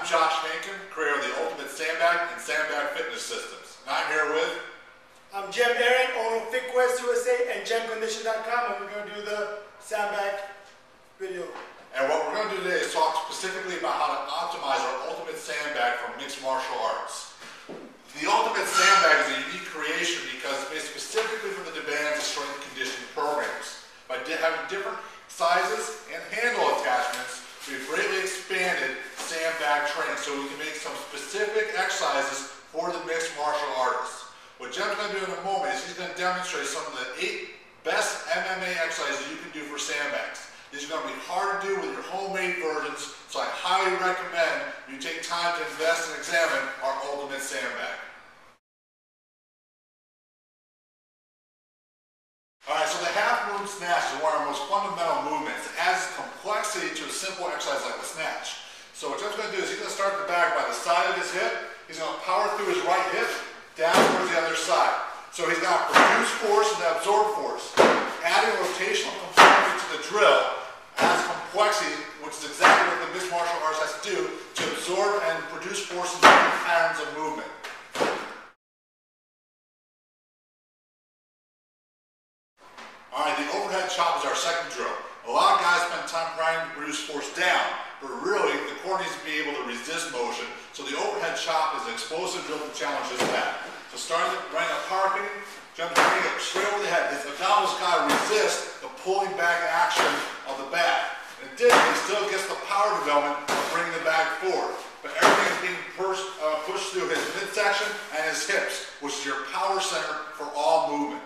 creator of the ultimate sandbag and sandbag fitness systems. And I'm here with... I'm Jem Aaron, owner of FitQuest USA and JemCondition.com, and we're going to do the sandbag video. And what we're going to do today is talk specifically about how to optimize our ultimate sandbag for mixed martial arts. The ultimate sandbag is a unique creation because it's made specifically for the demands of strength and conditioning programs. By having different sizes and handle attachments, we've greatly expanded sandbag training so we can make some specific exercises for the mixed martial artists. What Jem's going to do in a moment is he's going to demonstrate some of the 8 best MMA exercises you can do for sandbags. These are going to be hard to do with your homemade versions, so I highly recommend you take time to invest and examine our ultimate sandbag. Alright, so the half moon snatch is one of our most fundamental movements. It adds complexity to a simple exercise like the snatch. So what Jem's going to do is he's going to start the bag by the side of his hip. He's going to power through his right hip down towards the other side. So he's going to produce force and absorb force. Adding rotational component to the drill adds complexity, which is exactly what the mixed martial arts has to do to absorb and produce force in different patterns of movement. Alright, the overhead chop is our second drill. A lot of guys spend time trying to produce force down, but really the core needs to be able to resist motion, so the overhead chop is an explosive drill to challenge just that. So starting running a power kicking, jumping it straight over the head. His abdominals got to resist the pulling back action of the bag. In addition, he still gets the power development of bringing the bag forward. But everything is being pushed through his midsection and his hips, which is your power center for all movement.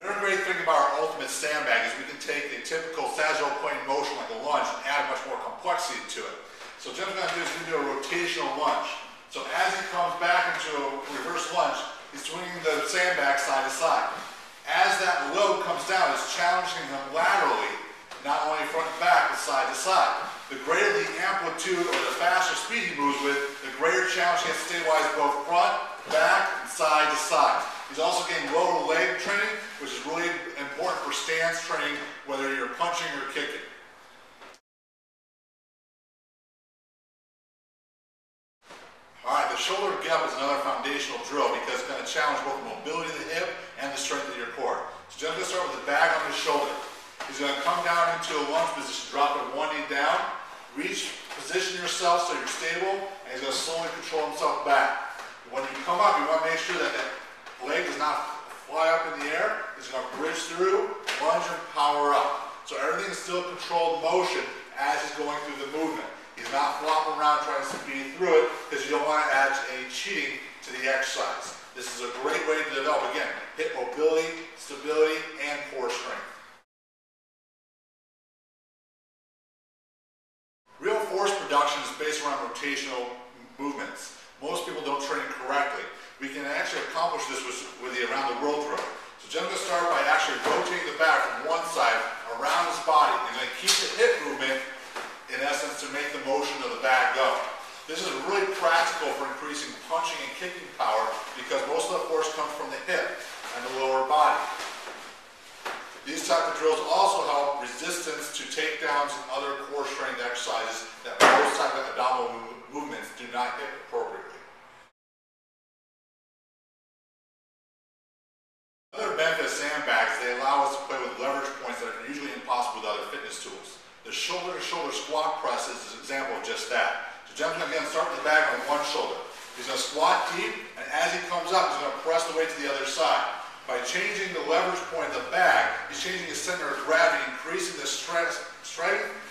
Another great thing about our ultimate sandbag is we can take a typical sagittal plane motion like a lunge and add much more complexity to it. So what Jem's going to do is he's going to do a rotational lunge. So as he comes back into a reverse lunge, he's swinging the sandbag side to side. As that load comes down, it's challenging him laterally, not only front and back, but side to side. The greater the amplitude or the faster speed he moves with, the greater challenge he has to stabilize both front, back, and side to side. He's also getting lower leg training, which is really important for stance training, whether you're punching or kicking. Alright, the shoulder gap is another foundational drill because it's going to challenge both the mobility of the hip and the strength of your core. So Jem's going to start with the bag on his shoulder. He's going to come down into a lunge position, drop it one knee down, position yourself so you're stable, and he's going to slowly control himself back. When you come up, you want to make sure that leg does not fly up in the air. He's going to bridge through, lunge, and power up. So everything is still controlled motion as he's going through the movement. He's not flopping around trying to speed through it because you don't want to add any cheating to the exercise. This is a great way to develop, again, hip mobility, stability, and core strength. Real force production is based around rotational movements. Most people don't train correctly. We can actually accomplish this with the around the world drill. So Jem's going to start by actually rotating the bag from one side around his body. He's going to keep the hip movement, in essence, to make the motion of the bag go. This is really practical for increasing punching and kicking power because most of the force comes from the hip and the lower body. These type of drills also help resistance to takedowns and other core strength exercises that most type of abdominal movements do not hit appropriately. Another benefit of sandbags, they allow us to play with leverage points that are usually impossible with other fitness tools. The shoulder-to-shoulder squat press is an example of just that. So Jem's going to again start with the bag on one shoulder. He's going to squat deep, and as he comes up, he's going to press the weight to the other side. By changing the leverage point of the bag, he's changing his center of gravity, increasing the strength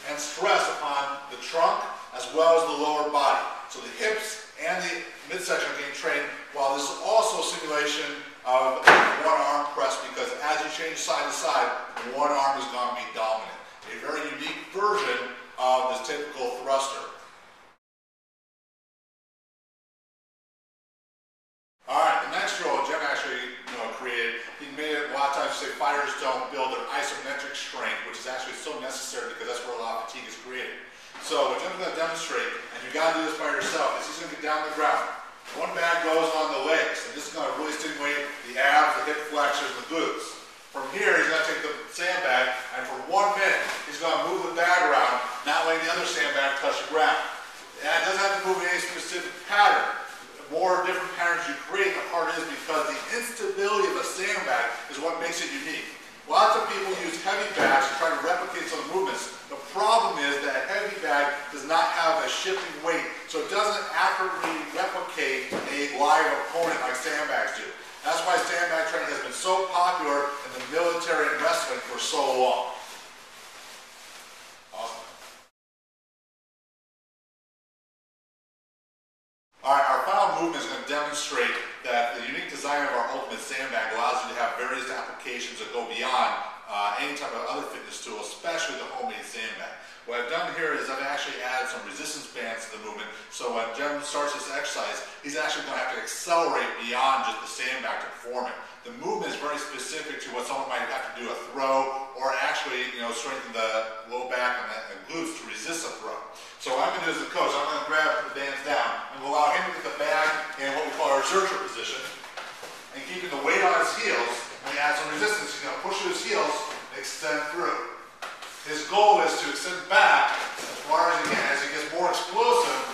and stress upon the trunk as well as the lower body. So the hips and the midsection are getting trained, while this is also a simulation of one arm press because as you change side to side, one arm is going to be dominant. A very unique version of this typical thruster. Alright, the next drill Jem actually created, he made it a lot of times say fighters don't build their isometric strength, which is actually so necessary because that's where a lot of fatigue is created. So what Jem's going to demonstrate, and you've got to do this by yourself, is he's going to get down the ground. One bag goes on the legs, and this is going to really stimulate the abs, the hip flexors, the glutes. From here, he's going to take the sandbag, and for 1 minute, he's going to move the bag letting the other sandbag touch the ground. And it doesn't have to move in any specific pattern. The more different patterns you create, the harder it is, because the instability of a sandbag is what makes it unique. Lots of people use heavy bags to try to replicate some movements. The problem is that a heavy bag does not have a shifting weight, so it doesn't accurately replicate a live opponent like sandbags do. That's why sandbag training has been so popular in the military and wrestling for so long. Awesome. Alright, our final movement is going to demonstrate that the unique design of our ultimate sandbag allows you to have various applications that go beyond any type of other fitness tool, especially the homemade sandbag. What I've done here is I've actually added some resistance bands to the movement, so when Jem starts this exercise, he's actually going to have to accelerate beyond just the sandbag to perform it. The movement is very specific to what someone might have to do a throw, or actually, strengthen the low back and the glutes to resist a throw. So what I'm going to do as a coach, I'm going to grab the bands down and allow him to get the bag in what we call our zercher position, and keeping the weight on his heels. When he adds some resistance, he's going to push through his heels and extend through. His goal is to extend back as far as he can. As he gets more explosive,